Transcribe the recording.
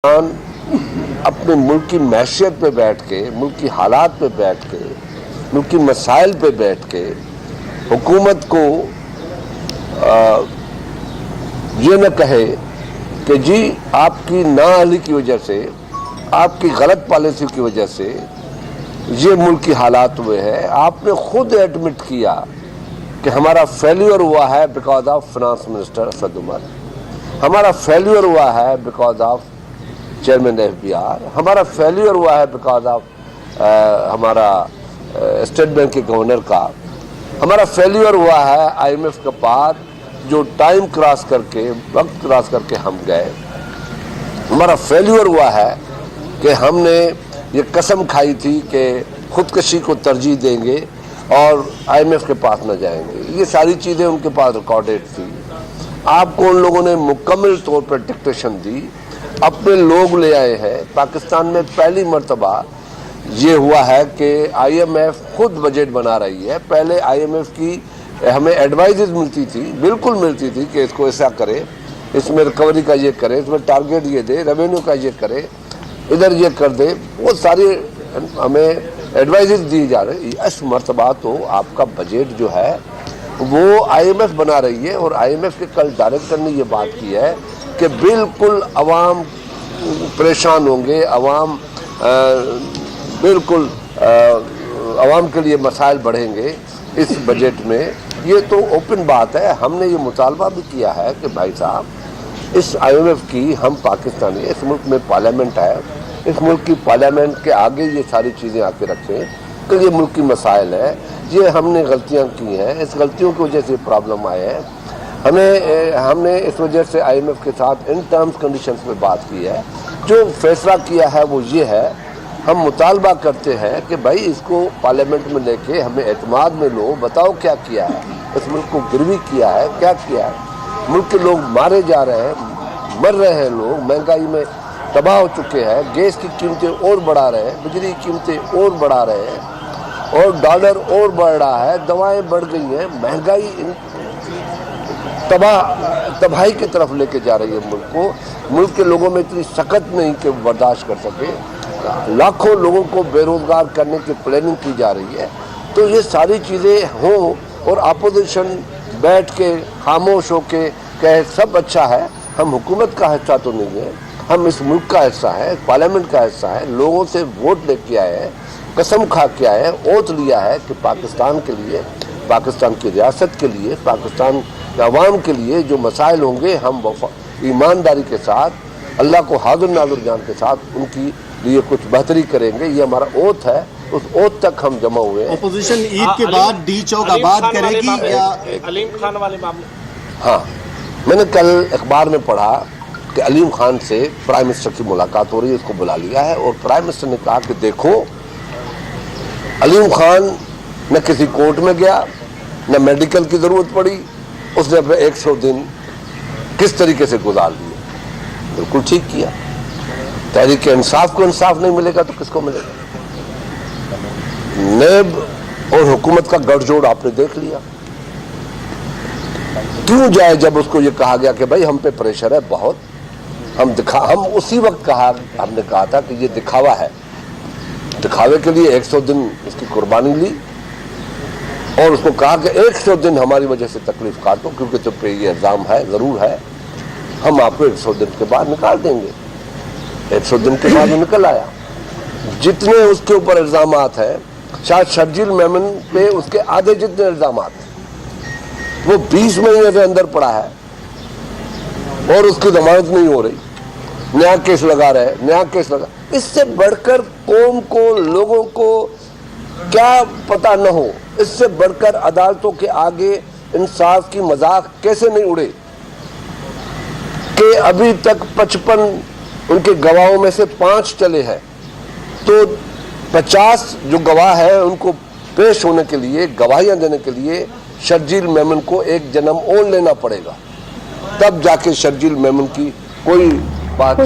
अपने मुल्क की मैशियत पे बैठ के, मुल्क की हालात पे बैठ के, मुल्क की मसाइल पे बैठ के हुकूमत को ये न कहे कि जी आपकी नाअहली की वजह से, आपकी गलत पॉलिसी की वजह से ये मुल्क की हालात हुए हैं। आपने खुद एडमिट किया कि हमारा फेल्यूर हुआ है because of finance minister Asad Umar, हमारा फेल्यूर हुआ है बिकॉज ऑफ चेयरमैन FBI, हमारा फेल्यूर हुआ है बिकॉज ऑफ हमारा स्टेट बैंक के गवर्नर का, हमारा फेल्यूर हुआ है IMF के बाद जो टाइम क्रॉस करके, वक्त क्रॉस करके हम गए, हमारा फेल्यूर हुआ है कि हमने ये कसम खाई थी कि खुदकशी को तरजीह देंगे और IMF के पास न जाएंगे। ये सारी चीज़ें उनके पास रिकॉर्डेड थी। आपको उन लोगों ने मुकम्मल तौर पर डिक्टेशन दी, अपने लोग ले आए हैं। पाकिस्तान में पहली मर्तबा ये हुआ है कि IMF खुद बजट बना रही है। पहले IMF की हमें एडवाइजेज मिलती थी, बिल्कुल मिलती थी कि इसको ऐसा करे, इसमें रिकवरी का ये करे, इसमें टारगेट ये दे, रेवेन्यू का ये करे, इधर ये कर दे, वो सारी हमें एडवाइजेज दी जा रही। इस मर्तबा तो आपका बजट जो है वो IMF बना रही है और IMF के कल डायरेक्टर ने ये बात की है कि बिल्कुल अवाम परेशान होंगे, अवाम बिल्कुल अवाम के लिए मसाइल बढ़ेंगे इस बजट में। ये तो ओपन बात है। हमने ये मुतालबा भी किया है कि भाई साहब इस IMF की हम पाकिस्तानी, इस मुल्क में पार्लियामेंट है, इस मुल्क की पार्लियामेंट के आगे ये सारी चीज़ें आके रखें कि ये मुल्क की मसाइल है, ये हमने गलतियाँ की हैं, इस गलतियों की वजह से प्रॉब्लम आए हैं। हमने इस वजह से IMF के साथ इन टर्म्स कंडीशंस में बात की है। जो फैसला किया है वो ये है, हम मुतालबा करते हैं कि भाई इसको पार्लियामेंट में लेके हमें एतमाद में लो, बताओ क्या किया है, इस मुल्क को गिरवी किया है, क्या किया है। मुल्क के लोग मारे जा रहे हैं, मर रहे हैं लोग, महंगाई में तबाह हो चुके हैं, गैस की कीमतें और बढ़ा रहे हैं, बिजली की कीमतें और बढ़ा रहे हैं और डॉलर और बढ़ रहा है, दवाएं बढ़ गई हैं, महंगाई तबाही की तरफ लेके जा रही है मुल्क को। मुल्क के लोगों में इतनी सख्त नहीं कि बर्दाश्त कर सके, लाखों लोगों को बेरोजगार करने की प्लानिंग की जा रही है। तो ये सारी चीज़ें हों और अपोजिशन बैठ के खामोश होके कहे सब अच्छा है, हम हुकूमत का हिस्सा तो नहीं है, हम इस मुल्क का हिस्सा है, पार्लियामेंट का हिस्सा है, लोगों से वोट लेके आए हैं, कसम खा के आए हैं, ओथ लिया है कि पाकिस्तान के लिए, पाकिस्तान की रियासत के लिए, पाकिस्तान के अवाम के लिए जो मसाइल होंगे हम ईमानदारी के साथ, अल्लाह को हाज़िर नाज़िर जान के साथ उनकी लिए कुछ बेहतरी करेंगे। ये हमारा ओथ है, उस ओथ तक हम जमा हुए हैं। अपोजिशन ईद के बाद डी चौक आबाद करेगी या अलीम खान वाले मामले? हाँ, मैंने कल अखबार में पढ़ा कि अलीम खान से प्राइम मिनिस्टर की मुलाकात हो रही है, उसको बुला लिया है और प्राइम मिनिस्टर ने कहा कि देखो अलीम खान न किसी कोर्ट में गया, न मेडिकल की ज़रूरत पड़ी, उसने अपने 100 दिन किस तरीके से गुजार लिए। बिल्कुल ठीक किया। तहरीक इंसाफ को इंसाफ नहीं मिलेगा तो किसको मिलेगा। नेब और हुकूमत का गठजोड़ आपने देख लिया। क्यों जाए जब उसको ये कहा गया कि भाई हम पे प्रेशर है बहुत, हम उसी वक्त हमने कहा था कि ये दिखावा है, दिखावे के लिए 100 दिन इसकी कुर्बानी ली और उसको कहा कि 100 दिन हमारी वजह से तकलीफ काटो क्योंकि तुम पे ये इल्ज़ाम है, ज़रूर है, हम आपको 100 दिन के बाद निकाल देंगे। 100 दिन के बाद निकल आया। जितने उसके ऊपर इल्ज़ामात हैं, शायद शर्जील मेमन पे उसके आधे जितने इल्ज़ामात हैं, वो 20 महीने से अंदर पड़ा है और उसकी जमानत नहीं हो रही, नया केस लगा रहे, नया केस लगा। इससे बढ़कर कौम को, लोगों को क्या पता न हो, इससे बढ़कर अदालतों के आगे इंसाफ की मजाक कैसे नहीं उड़े कि अभी तक 55 उनके गवाहों में से 5 चले हैं, तो 50 जो गवाह है उनको पेश होने के लिए, गवाहियां देने के लिए शर्जील मेमन को 1 जन्म और लेना पड़ेगा, तब जाके शर्जील मेमन की कोई बात